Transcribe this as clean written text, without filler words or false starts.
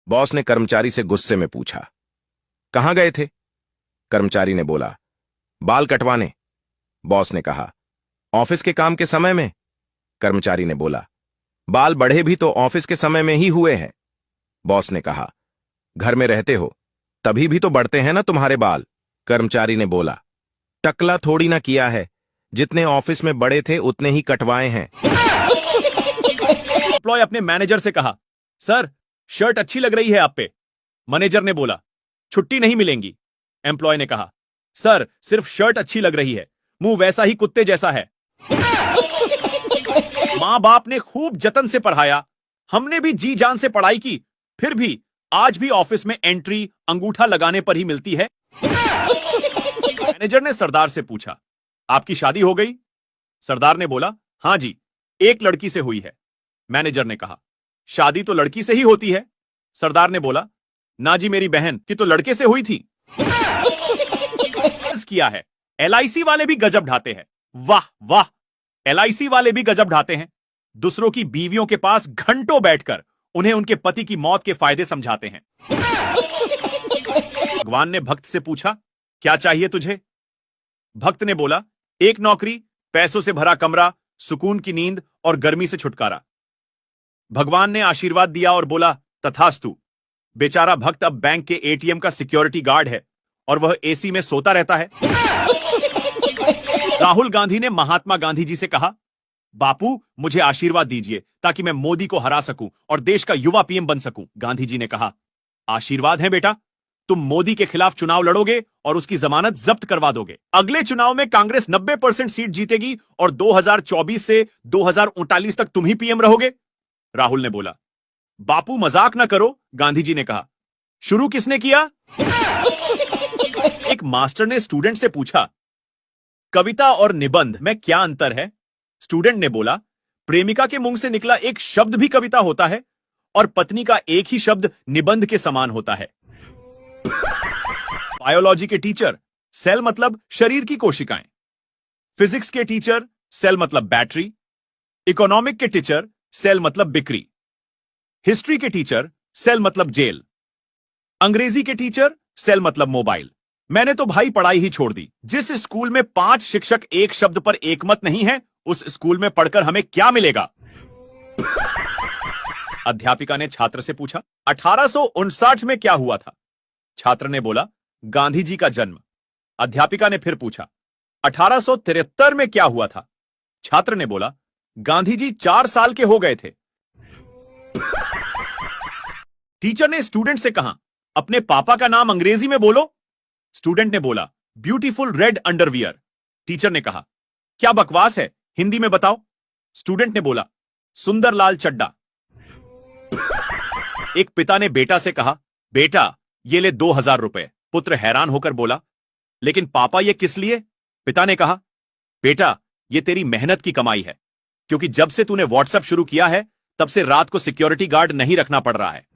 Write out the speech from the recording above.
Boss ने कर्मचारी से गुस्से में पूछा। कहां गए थे? कर्मचारी ने बोला, बाल कटवाने। बॉस ने कहा, ऑफिस के काम के समय में? कर्मचारी ने बोला, बाल बढ़े भी तो ऑफिस के समय में ही हुए हैं। बॉस ने कहा, घर में रहते हो तभी भी तो बढ़ते हैं ना तुम्हारे बाल। कर्मचारी ने बोला, टकला थोड़ी ना किया है, जितने ऑफिस में बड़े थे उतने ही कटवाए हैं। एम्प्लॉय अपने मैनेजर से कहा, सर शर्ट अच्छी लग रही है आप पे। मैनेजर ने बोला, छुट्टी नहीं मिलेंगी। एम्प्लॉय ने कहा, सर सिर्फ शर्ट अच्छी लग रही है, मुंह वैसा ही कुत्ते जैसा है। मां बाप ने खूब जतन से पढ़ाया, हमने भी जी जान से पढ़ाई की, फिर भी आज भी ऑफिस में एंट्री अंगूठा लगाने पर ही मिलती है। मैनेजर ने सरदार से पूछा, आपकी शादी हो गई? सरदार ने बोला, हां जी, एक लड़की से हुई है। मैनेजर ने कहा, शादी तो लड़की से ही होती है। सरदार ने बोला, ना जी, मेरी बहन की तो लड़के से हुई थी। किया है, एलआईसी वाले भी गजब ढाते हैं। वाह वाह, एलआईसी वाले भी गजब ढाते हैं। दूसरों की बीवियों के पास घंटों बैठकर उन्हें उनके पति की मौत के फायदे समझाते हैं। भगवान ने भक्त से पूछा, क्या चाहिए तुझे? भक्त ने बोला, एक नौकरी, पैसों से भरा कमरा, सुकून की नींद और गर्मी से छुटकारा। भगवान ने आशीर्वाद दिया और बोला, तथास्तु। बेचारा भक्त अब बैंक के एटीएम का सिक्योरिटी गार्ड है और वह एसी में सोता रहता है। राहुल गांधी ने महात्मा गांधी जी से कहा, बापू मुझे आशीर्वाद दीजिए ताकि मैं मोदी को हरा सकूं और देश का युवा पीएम बन सकूं। गांधी जी ने कहा, आशीर्वाद है बेटा, तुम मोदी के खिलाफ चुनाव लड़ोगे और उसकी जमानत जब्त करवा दोगे। अगले चुनाव में कांग्रेस 90% सीट जीतेगी और 2024 से 2039 तक तुम ही पीएम रहोगे। राहुल ने बोला, बापू मजाक ना करो। गांधी जी ने कहा, शुरू किसने किया? एक मास्टर ने स्टूडेंट से पूछा, कविता और निबंध में क्या अंतर है? स्टूडेंट ने बोला, प्रेमिका के मुंह से निकला एक शब्द भी कविता होता है और पत्नी का एक ही शब्द निबंध के समान होता है। बायोलॉजी के टीचर, सेल मतलब शरीर की कोशिकाएं। फिजिक्स के टीचर, सेल मतलब बैटरी। इकोनॉमिक के टीचर, सेल मतलब बिक्री। हिस्ट्री के टीचर, सेल मतलब जेल। अंग्रेजी के टीचर, सेल मतलब मोबाइल। मैंने तो भाई पढ़ाई ही छोड़ दी। जिस स्कूल में 5 शिक्षक एक शब्द पर एकमत नहीं है, उस स्कूल में पढ़कर हमें क्या मिलेगा? अध्यापिका ने छात्र से पूछा, 1859 में क्या हुआ था? छात्र ने बोला, गांधी जी का जन्म। अध्यापिका ने फिर पूछा, 1873 में क्या हुआ था? छात्र ने बोला, गांधी जी 4 साल के हो गए थे। टीचर ने स्टूडेंट से कहा, अपने पापा का नाम अंग्रेजी में बोलो। स्टूडेंट ने बोला, ब्यूटीफुल रेड अंडरवियर। टीचर ने कहा, क्या बकवास है, हिंदी में बताओ। स्टूडेंट ने बोला, सुंदर लाल चड्डा। एक पिता ने बेटा से कहा, बेटा ये ले 2000 रुपए। पुत्र हैरान होकर बोला, लेकिन पापा ये किस लिए? पिता ने कहा, बेटा ये तेरी मेहनत की कमाई है, क्योंकि जब से तूने व्हाट्सएप शुरू किया है तब से रात को सिक्योरिटी गार्ड नहीं रखना पड़ रहा है।